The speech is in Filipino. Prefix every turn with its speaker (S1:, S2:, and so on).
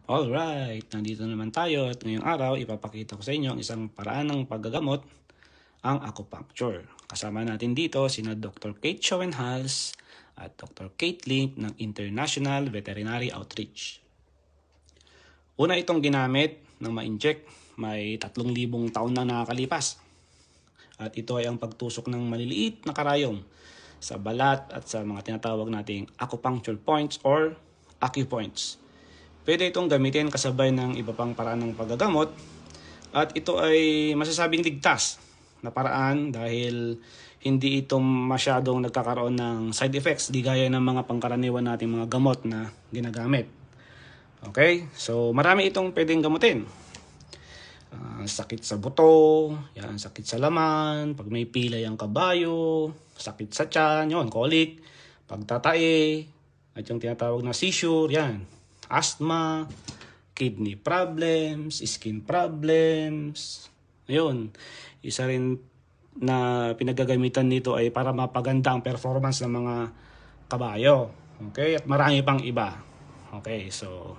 S1: Alright, nandito naman tayo at ngayong araw ipapakita ko sa inyo ang isang paraan ng paggagamot, ang acupuncture. Kasama natin dito sina Dr. Kate Schoenhals at Dr. Kate Link ng International Veterinary Outreach. Una itong ginamit ng ma-inject, may 3,000 taon na nakakalipas. At ito ay ang pagtusok ng maliliit na karayom sa balat at sa mga tinatawag nating acupuncture points or acupoints. Pwede itong gamitin kasabay ng iba pang paraan ng paggagamot at ito ay masasabing ligtas na paraan dahil hindi ito masyadong nagkakaroon ng side effects di gaya ng mga pangkaraniwan nating mga gamot na ginagamit. Okay? So marami itong pwedeng gamutin. Sakit sa buto, yan, sakit sa laman, pag may pilay ang kabayo, sakit sa tiyan, yun, colic, pagtatae, at yung tinatawag na seizure, yan, asthma, kidney problems, skin problems. Ayun, isa rin na pinagagamitan nito ay para mapaganda ang performance ng mga kabayo. Okay? At marami pang iba. Okay, so